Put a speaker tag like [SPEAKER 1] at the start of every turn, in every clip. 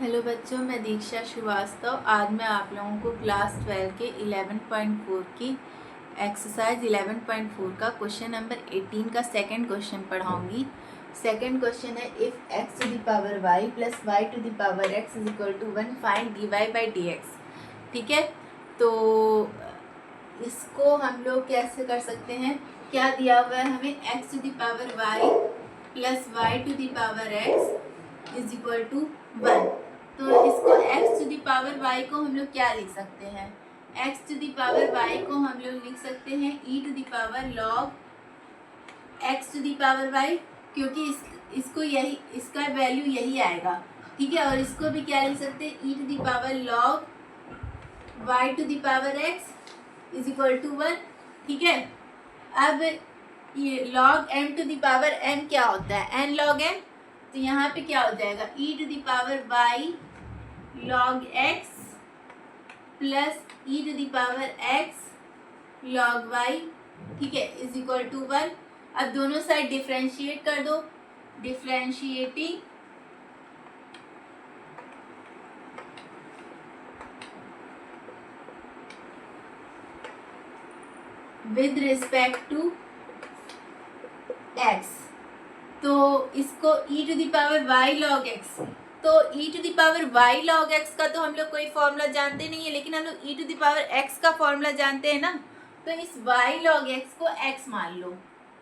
[SPEAKER 1] Hello बच्चों, मैं दीक्षा श्रीवास्तव। आज मैं आप लोगों को क्लास 12 के 11.4 की एक्सरसाइज 11.4 का क्वेश्चन नंबर 18 का सेकंड क्वेश्चन पढ़ाऊंगी। सेकंड क्वेश्चन है, if x to the power y plus y to the power x is equal to 1 find dy by dx। ठीक है, तो इसको हम लोग कैसे कर सकते हैं? क्या दिया हुआ है हमें? x to the power y plus y to the power x is equal to 1। तो इसको x to the power y को हम लोग क्या लिख सकते हैं? x to the power y को हम लोग लिख सकते हैं e to the power log x to the power y, क्योंकि इसको यही, इसका वैल्यू यही आएगा। ठीक है, और इसको भी क्या लिख सकते हैं? e to the power log y to the power x is equal to 1। ठीक है, अब ये log m to the power m क्या होता है? n log m। तो यहाँ पे क्या हो जाएगा? e to the power y log x plus e to the power x log y, ठीक है, इज इक्वल टू 1। अब दोनों साइड डिफ्रेंशिएट कर दो। Differentiating with respect to x, तो इसको e to the power y log x, तो e to the power y log x का तो हम लोग कोई फॉर्मूला जानते नहीं है, लेकिन हम लोग e to the power x का फॉर्मूला जानते हैं ना। तो इस y log x को x मान लो।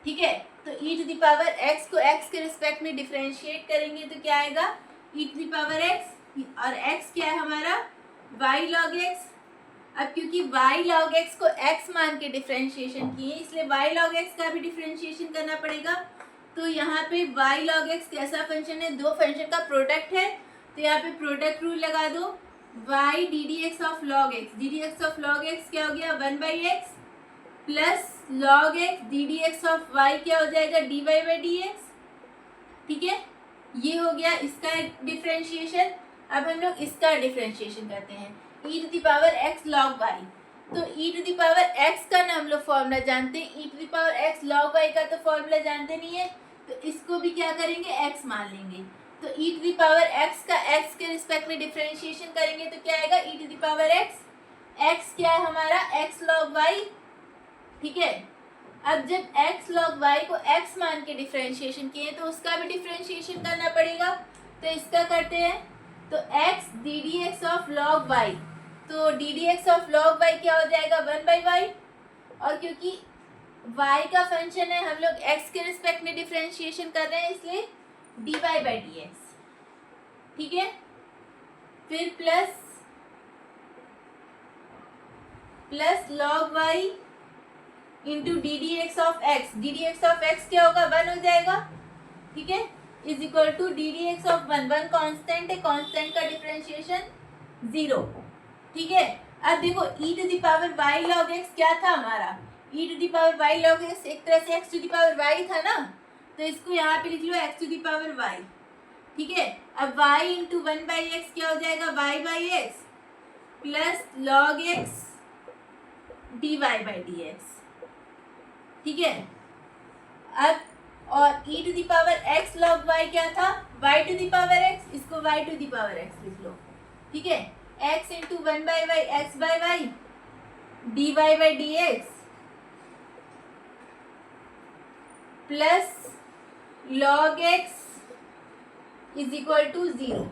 [SPEAKER 1] ठीक है, तो e to the power x को x के रिस्पेक्ट में डिफरेंशिएट करेंगे तो क्या आएगा? e to the power x, और x क्या है हमारा? y log x। अब क्योंकि y log x को x मान के डिफरेंशिएशन किए, इसलिए y log x का भी डिफरेंशिएशन करना पड़ेगा। तो यहाँ पे y log x कैसा फंक्शन है? दो फंक्शन का प्रोडक्ट है, तो यहाँ पे प्रोडक्ट रूल लगा दो। y ddx of log x, ddx of log x क्या हो गया? 1/x plus log x ddx of y क्या हो जाएगा? dy by dx। ठीक है, ये हो गया इसका डिफरेंशिएशन। अब हम लोग इसका डिफरेंशिएशन करते हैं, e to the power x log y। तो e to the power x का ना हम लोग फॉर्मूला जानते हैं, e to the power x log y का तो फॉर्मूला जानते नहीं है, तो इसको भी क्या करेंगे? x मान लेंगे। तो e to the power x का x के रिस्पेक्ट में डिफरेंशिएशन करेंगे तो क्या आएगा? e to the power x क्या है हमारा? x log y। ठीक है, अब जब x log y को x मान के डिफरेंशिएशन किए तो उसका भी डिफरेंशिएशन करना पड़ेगा, तो इसका करते हैं। तो x ddx of log y, तो ddx ऑफ log y क्या हो जाएगा? 1/y, और क्योंकि y का फंक्शन है, हम लोग x के रिस्पेक्ट में डिफरेंशिएशन कर रहे हैं, इसलिए dy बाई dx। ठीक है, फिर plus log y into d d x of x, d d x of x क्या होगा? 1 हो जाएगा। ठीक है, is equal to d d x of 1, 1 constant है, कॉन्स्टेंट का डिफरेंशिएशन 0। ठीक है, अब देखो e to the power y log x क्या था हमारा? e to the power y log x एक तरह से x to the power y था ना, तो इसको यहाँ पे लिख लो x to the power y। ठीक है, अब y इंटू 1/x क्या हो जाएगा? y by x plus log x dy by dx। ठीक है, अब और e to the power x log y क्या था? y to the power x, इसको y to the power x लिख लो। ठीक है, x into 1/y x by y dy by dx plus log x is equal to 0।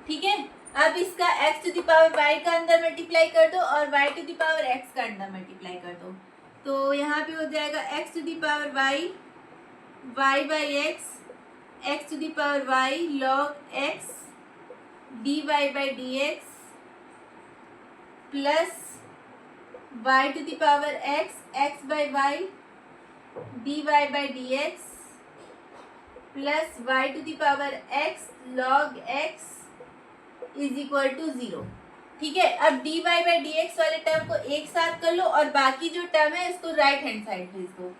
[SPEAKER 1] ठीक है, अब इसका x to the power y का अंदर मल्टीप्लाई कर दो और y to the power x का अंदर मल्टीप्लाई कर दो, तो यहाँ पे हो जाएगा x to the power y y by x to the power y log x dy by dx plus y to the power x by y dy by dx plus y to the power x log x is equal to 0। ठीक है, अब dy by dx वाले term को एक साथ कर लो और बाकी जो टर्म है इसको राइट हैंड साइड भेज दो।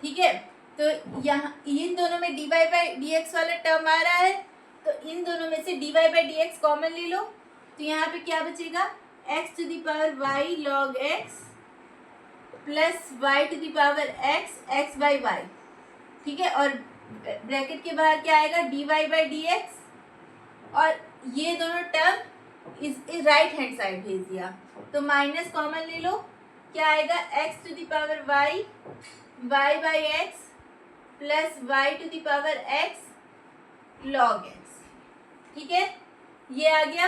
[SPEAKER 1] ठीक है, तो यहाँ इन दोनों में dy बाई dx वाला टर्म आ रहा है, तो इन दोनों में से dy बाई dx कॉमन ले लो, तो यहाँ पे क्या बचेगा? x to the power y log x plus y to the power x by y. ठीक है, और ब्रैकेट के बाहर क्या आएगा? dy बाई dx, और ये दोनों टर्म इस राइट हैंड साइड भेज दिया, तो माइनस कॉमन ले लो, क्या आएगा x to the power y, y by x plus y to the power x log x। ठीक है, ये आ गया।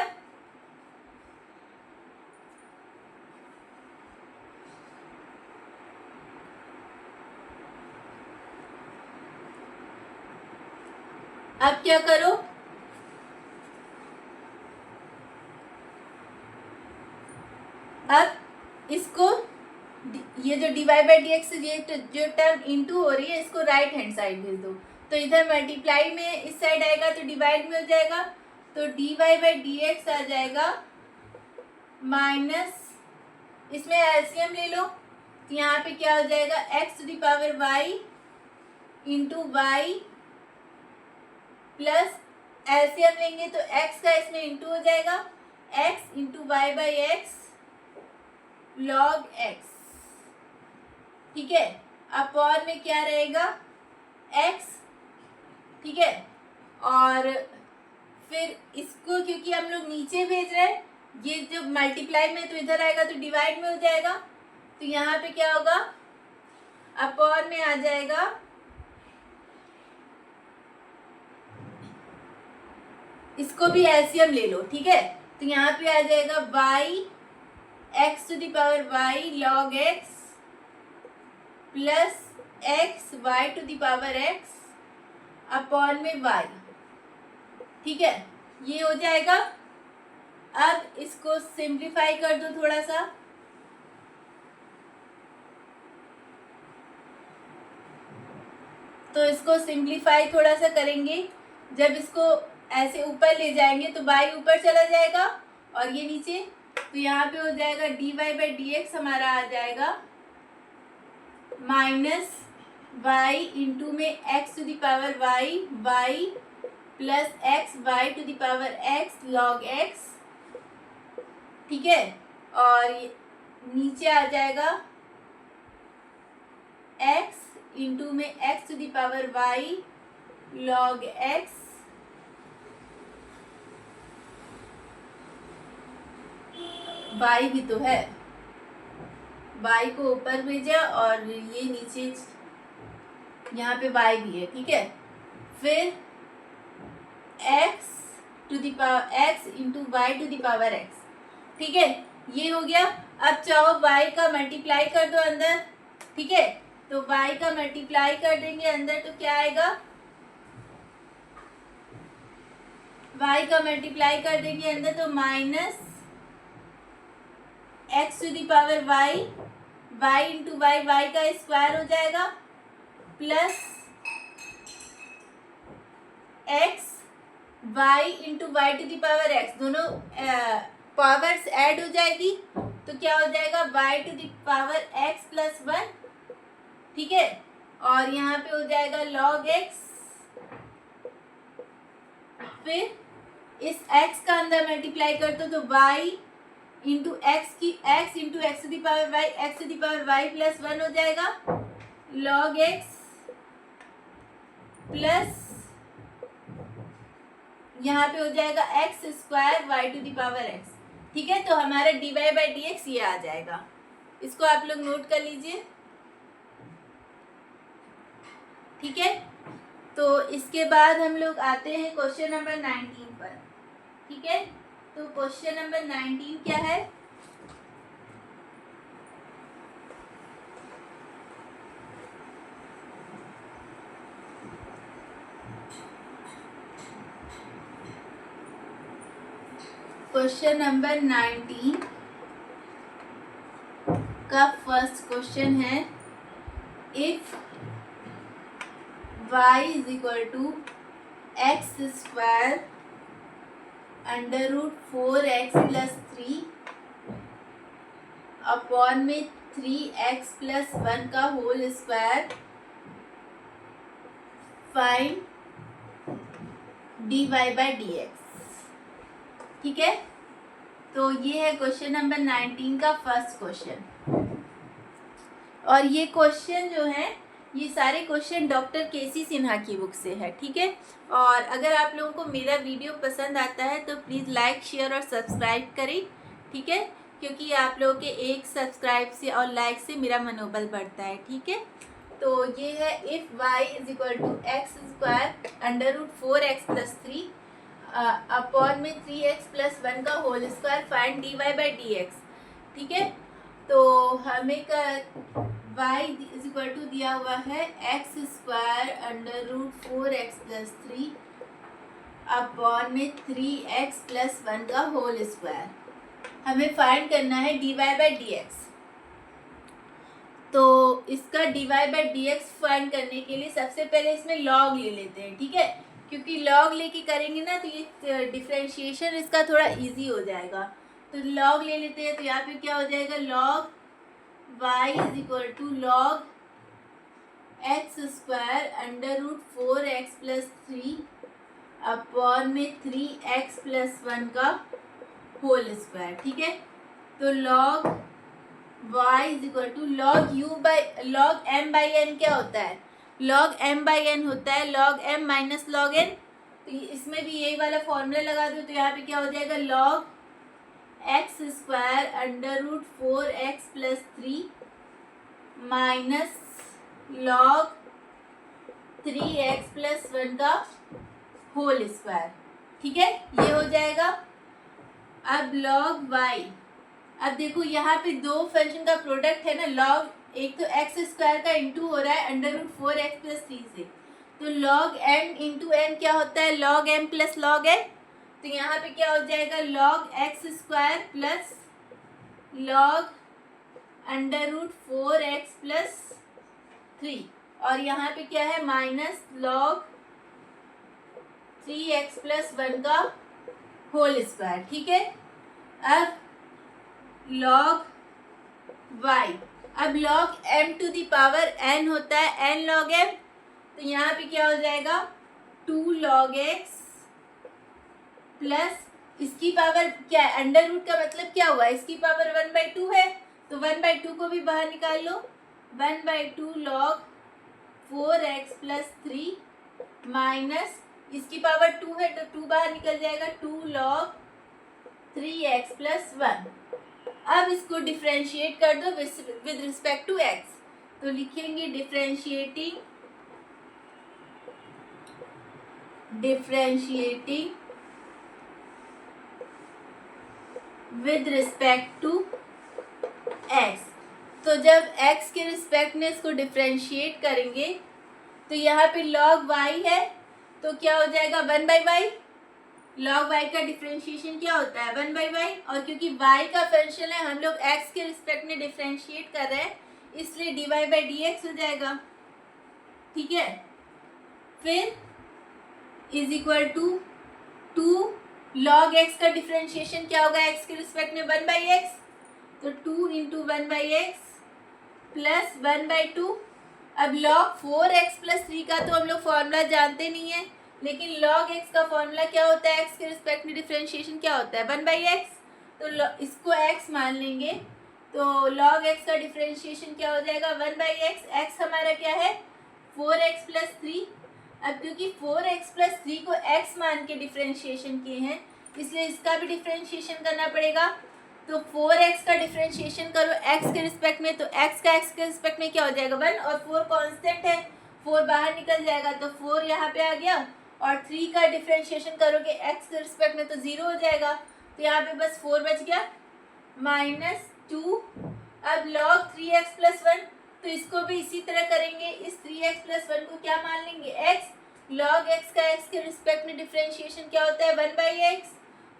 [SPEAKER 1] अब क्या करो, अब इसको ये जो डिवाइड बाई डी एक्स ये जो टर्म इनटू हो रही है इसको राइट हैंड साइड भेज दो, तो इधर मल्टीप्लाई में इस साइड आएगा तो डिवाइड में हो जाएगा, तो D Y by D X आ जाएगा माइनस, इसमें एलसीएम ले लो, तो यहाँ पे क्या हो जाएगा x to the power y into y plus LCM लेंगे तो x का इसमें इंटू हो जाएगा, x into y by x log x। ठीक है, अपॉन में क्या रहेगा x। ठीक है, और फिर इसको क्योंकि हम लोग नीचे भेज रहे हैं, ये जो मल्टीप्लाई में तो इधर आएगा तो डिवाइड में हो जाएगा, तो यहाँ पे क्या होगा अपॉन में आ जाएगा इसको भी एलसीएम ले लो। ठीक है, तो यहाँ पे आ जाएगा y x to the power y log x plus x y to the power x upon में y। ठीक है, ये हो जाएगा। अब इसको सिंप्लीफाई कर दो थोड़ा सा, तो इसको सिंप्लीफाई थोड़ा सा करेंगे, जब इसको ऐसे ऊपर ले जाएंगे तो y ऊपर चला जाएगा और ये नीचे, तो यहाँ पे हो जाएगा d Y by D x हमारा आ जाएगा माइनस y इंटू में x to the power y plus x y to the power x log x। ठीक है, और नीचे आ जाएगा x इंटू में x to the power y log x y भी तो है, y को ऊपर भेजा और ये नीचे यहाँ पे y भी है। ठीक है, फिर x to the power x into y to the power x। ठीक है, ये हो गया। अब चाहो y का मल्टीप्लाई कर दो अंदर। ठीक है, तो y का मल्टीप्लाई कर देंगे अंदर तो क्या आएगा, y का मल्टीप्लाई कर देंगे अंदर तो minus x to the power y into y का स्क्वायर हो जाएगा plus x y into y to the power x, दोनों पावर्स ऐड हो जाएगी तो क्या हो जाएगा y to the power x plus 1। ठीक है, और यहाँ पे हो जाएगा log x, फिर इस x का अंदर मल्टीप्लाई कर दो तो y इंटू एक्स की x into x to the power y x to the power y plus 1 हो जाएगा log x प्लस यहाँ पे हो जाएगा x square y to the power x। ठीक है, तो हमारा d Y by D x ये आ जाएगा, इसको आप लोग नोट कर लीजिए। ठीक है, तो इसके बाद हम लोग आते हैं क्वेश्चन नंबर 19 पर। ठीक है, तो क्वेश्चन नंबर 19 क्या है, क्वेश्चन नंबर 19 का फर्स्ट क्वेश्चन है, if y is equal to x square under root 4x plus 3 upon में 3x प्लस 1 का whole square, find d Y by D x. ठीक है, तो ये है क्वेश्चन नंबर 19 का फर्स्ट क्वेश्चन, और ये क्वेश्चन जो है ये सारे क्वेश्चन डॉक्टर केसी सिन्हा की बुक से है, ठीक है। और अगर आप लोगों को मेरा वीडियो पसंद आता है तो प्लीज़ लाइक शेयर और सब्सक्राइब करें, ठीक है, क्योंकि आप लोगों के एक सब्सक्राइब से और लाइक से मेरा मनोबल बढ़ता है, ठीक है। तो ये है if y is equal to x square under root 4x+3 upon में 3x+1 का whole square find dy by dx, ठीक है। तो हमें y इज इक्वल टू दिया हुआ है x square under root 4x+3 upon में 3x+1 का होल स्क्वायर हमें फाइंड करना है dy बाई dx। तो इसका dy बाई dx फाइंड करने के लिए सबसे पहले इसमें log ले लेते हैं, ठीक है, क्योंकि log लेके करेंगे ना तो ये डिफ्रेंशिएशन इसका थोड़ा इजी हो जाएगा। तो log ले लेते हैं, तो यहाँ पे क्या हो जाएगा, log y is equal to log x square under root 4x+3 upon में 3x+1 का होल स्क्वायर, ठीक है। तो log y is equal to log m by n क्या होता है, log m बाई n होता है log m minus log n। तो इसमें भी यही वाला फॉर्मूला लगा दो, तो यहाँ पे क्या हो जाएगा, log x square under root 4x+3 minus log 3x+1 का होल स्क्वायर, ठीक है, ये हो जाएगा। अब log y, अब देखो यहाँ पे दो फंक्शन का प्रोडक्ट है ना, log एक तो एक्स स्क्वायर का इंटू हो रहा है अंडर रूट 4x+3 से, तो log m इंटू n क्या होता है, log m plus log n। तो यहाँ पे क्या हो जाएगा, log x square plus log under root 4x+3 और यहाँ पे क्या है, माइनस log 3x+1 का होल स्क्वायर, ठीक है। अब log y, अब log m to the power n होता है n log m, तो यहाँ पे क्या हो जाएगा, 2 log x प्लस इसकी पावर क्या है, अंडर रूट का मतलब क्या हुआ, इसकी पावर 1/2 है, तो 1/2 को भी बाहर निकाल लो, 1/2 log 4x+3 माइनस इसकी पावर 2 है तो 2 बाहर निकल जाएगा, 2 log 3x+1। अब इसको डिफ्रेंशिएट कर दो विद रिस्पेक्ट टू x, तो लिखेंगे differentiating with respect to x। तो जब x के रिस्पेक्ट में इसको डिफ्रेंशिएट करेंगे तो यहाँ पे log y है तो क्या हो जाएगा, 1/y। log y का डिफ्रेंशिएशन क्या होता है, 1/y, और क्योंकि y का फंक्शन है हम लोग x के रिस्पेक्ट में डिफ्रेंशिएट कर रहे हैं इसलिए dy बाई dx हो जाएगा, ठीक है। फिर is equal to 2 log x का डिफ्रेंशिएशन क्या होगा, x के रिस्पेक्ट में 1/x, तो 2 इंटू 1/x प्लस 1/2। अब log 4x+3 का तो हम लोग फॉर्मूला जानते नहीं है, लेकिन log x का फॉर्मूला क्या होता है, x के रिस्पेक्ट में डिफ्रेंशिएशन क्या होता है, 1/x, तो इसको x मान लेंगे, तो log x का डिफ्रेंशिएशन क्या हो जाएगा, 1/x, x हमारा क्या है 4x+3। अब क्योंकि 4x+3 को x मान के डिफ्रेंशिएशन किए हैं इसलिए इसका भी डिफ्रेंशिएशन करना पड़ेगा, तो 4x का डिफ्रेंशिएशन करो x के रिस्पेक्ट में, तो x का x के रिस्पेक्ट में क्या हो जाएगा 1, और 4 कांस्टेंट है, 4 बाहर निकल जाएगा तो 4 यहाँ पे आ गया, और 3 का डिफ्रेंशिएशन करोगे x के रिस्पेक्ट में तो 0 हो जाएगा, तो यहाँ पे बस 4 बच गया, -2। अब log 3x+1, तो इसको भी इसी तरह करेंगे, इस 3x+1 को क्या मान लेंगे x, log x का x के रिस्पेक्ट में डिफ्रेंशिएशन क्या होता है 1/x,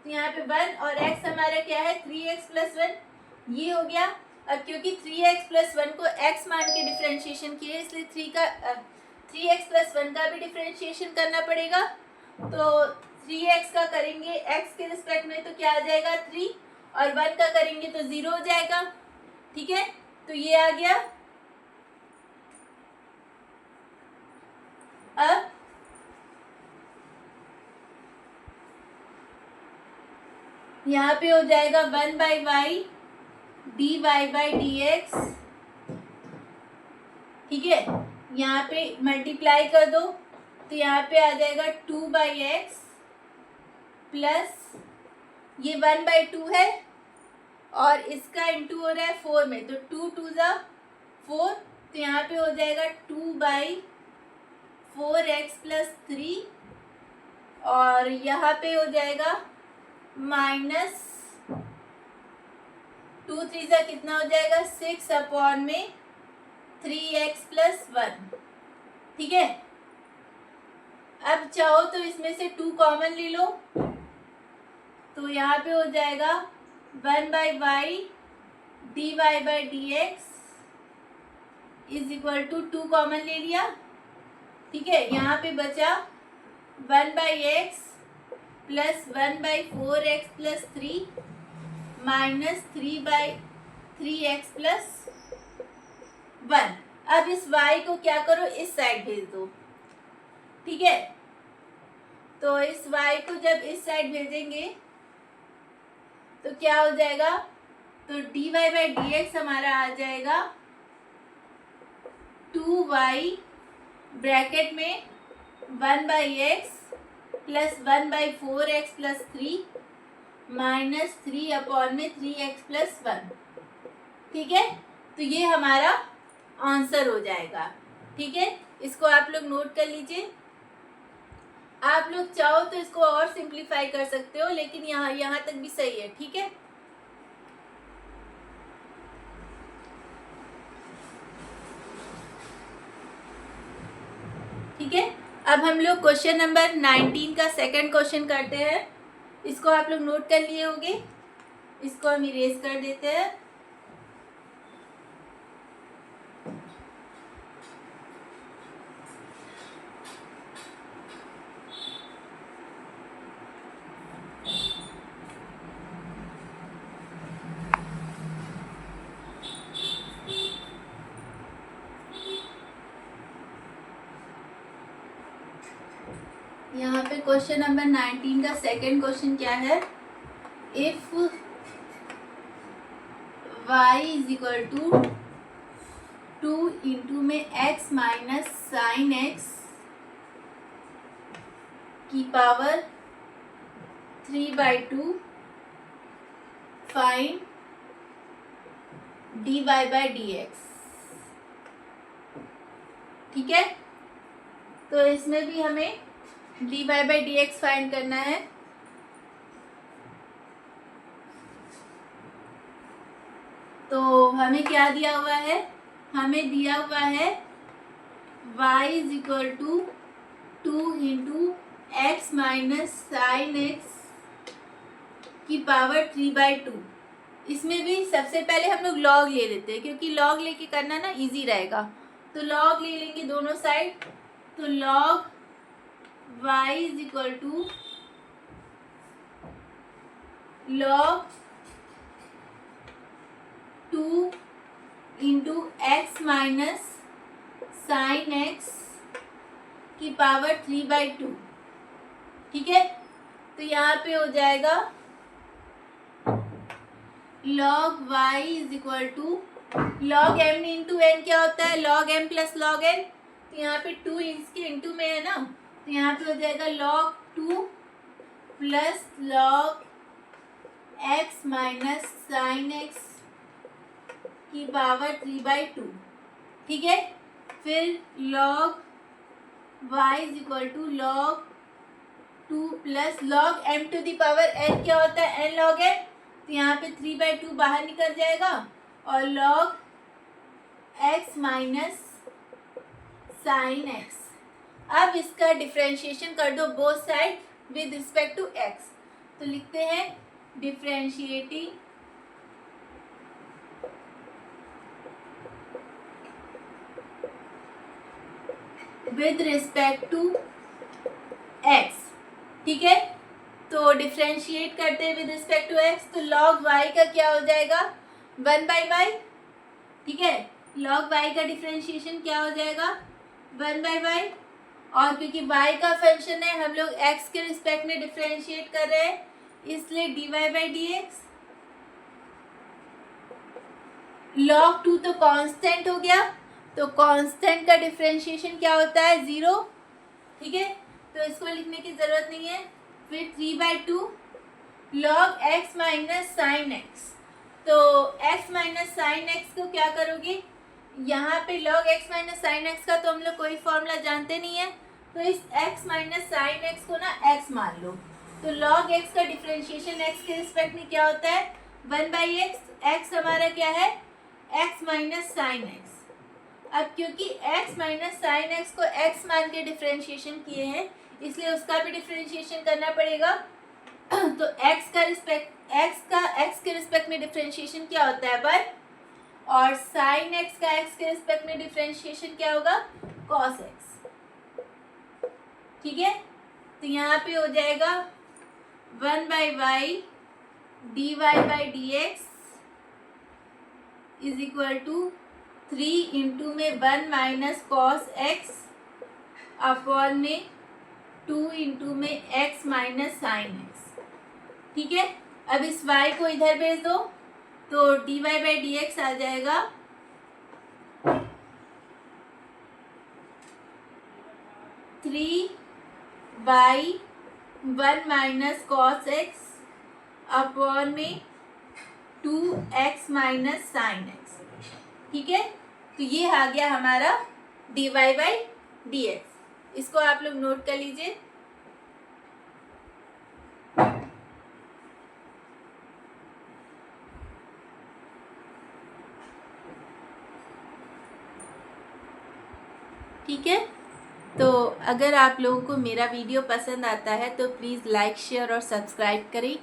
[SPEAKER 1] तो यहाँ पे 1 और x हमारा क्या है 3x+1, ये हो गया। अब क्योंकि 3x+1 को x मान के डिफ्रेंशिएशन किए इसलिए 3x+1 का भी डिफ्रेंशिएशन करना पड़ेगा, तो 3x का करेंगे x के रिस्पेक्ट में तो क्या आ जाएगा 3, और 1 का करेंगे तो 0 हो जाएगा, ठीक है, तो ये आ गया। अब यहाँ पे हो जाएगा 1/y dy बाई dx, ठीक है, यहाँ पे मल्टीप्लाई कर दो तो यहाँ पे आ जाएगा 2/x प्लस ये 1/2 है और इसका इंटू हो रहा है 4 में, तो 2 2 ज़ा 4, तो यहाँ पे हो जाएगा 2/4x प्लस 3 और यहाँ पे हो जाएगा माइनस 2 3 ज़ा कितना हो जाएगा 6/3x प्लस 1। ठीक है, अब चाहो तो इसमें से 2 कॉमन ले लो, तो यहाँ पे हो जाएगा 1/y dy/dx is equal to 2 common ले लिया। ठीक है, यहाँ पे बचा 1/x plus 1/4x plus 3 minus 3/3x plus 1। अब इस y को क्या करो, इस साइड भेज दो। ठीक है, तो इस y को जब इस साइड भेजेंगे तो क्या हो जाएगा, तो dy/dx हमारा आ जाएगा 2y ब्रैकेट में 1/x plus 1/4x plus 3 minus 3/3x plus 1। ठीक है, तो ये हमारा आंसर हो जाएगा। ठीक है, इसको आप लोग नोट कर लीजिए। आप लोग चाहो तो इसको और सिंप्लीफाई कर सकते हो, लेकिन यहाँ तक भी सही है। ठीक है, ठीक है, अब हम लोग क्वेश्चन नंबर 19 का सेकंड क्वेश्चन करते हैं। इसको आप लोग नोट कर लिए होंगे, इसको हम इरेज कर देते हैं। यहाँ पे क्वेश्चन नंबर 19 का सेकंड क्वेश्चन क्या है, if y is equal to 2 into में x माइनस साइन x की पावर 3/2 फाइंड dy/dx। ठीक है, तो इसमें भी हमें dy/dx फाइंड करना है। तो हमें क्या दिया हुआ है, हमें दिया हुआ है y is equal to 2 into x minus sine x की पावर 3/2। इसमें भी सबसे पहले हम लोग लॉग ले लेते हैं, क्योंकि लॉग लेके करना ना इजी रहेगा। तो लॉग ले लेंगे दोनों साइड, तो log y is equal to log 2 into x minus sine x की पावर 3/2। ठीक है, तो यहाँ पे हो जाएगा log y is equal to log m into n क्या होता है, log m plus log n। तो यहाँ पे 2 इसके इंटू में है ना, तो यहाँ पे हो जाएगा log 2 plus log x minus sine x की पावर 3/2। ठीक है, फिर log y is equal to log 2 plus log m to the power n क्या होता है, n log n। तो यहाँ पे 3/2 बाहर निकल जाएगा और log x minus sine x। अब इसका डिफ्रेंशिएशन कर दो both side with respect to x। तो लिखते हैं differentiating with respect to x। ठीक है, तो डिफ्रेंशिएट करते हैं विद रिस्पेक्ट टू x, तो log y का क्या हो जाएगा 1/y। ठीक है, log y का डिफ्रेंशिएशन क्या हो जाएगा 1/y, और क्योंकि y का फंक्शन है हम लोग x के रिस्पेक्ट में डिफ्रेंशिएट कर रहे हैं, इसलिए dy/dx। log 2 तो कांस्टेंट हो गया, तो कांस्टेंट का डिफरेंशिएशन क्या होता है? 0। ठीक है, तो इसको लिखने की ज़रूरत नहीं है। फिर 3/2 log x minus sine x. तो x माइनस साइन एक्स को क्या करोगे? यहाँ पे log x minus sine x का तो हम लोग कोई फॉर्मूला जानते नहीं है, तो इस x माइनस साइन एक्स को ना x मान लो। तो log x का डिफरेंशिएशन x के रिस्पेक्ट में क्या होता है? 1/x। x हमारा क्या है? x minus sine x. अब क्योंकि x माइनस साइन एक्स को x मान के डिफरेंशिएशन किए हैं, इसलिए उसका भी डिफरेंशिएशन करना पड़ेगा। तो x के रिस्पेक्ट में डिफरेंशिएशन क्या होता है? 1। और साइन x का x के रिस्पेक्ट में डिफरेंशिएशन क्या होगा? cos x। ठीक है, तो यहाँ पे हो जाएगा 1/y dy/dx is equal to 3 into में 1 माइनस कॉस एक्स अपॉन में 2 इंटू में x माइनस साइन एक्स। ठीक है, अब इस y को इधर भेज दो तो dy/dx आ जाएगा 3/1 माइनस कॉस एक्स अपॉन में 2x माइनस साइन एक्स। ठीक है, तो ये आ गया हमारा dy/dx। इसको आप लोग नोट कर लीजिए। ठीक है, तो अगर आप लोगों को मेरा वीडियो पसंद आता है तो प्लीज़ लाइक, शेयर और सब्सक्राइब करें।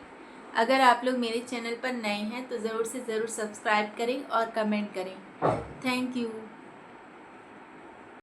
[SPEAKER 1] अगर आप लोग मेरे चैनल पर नए हैं तो ज़रूर से ज़रूर सब्सक्राइब करें और कमेंट करें। Thank you.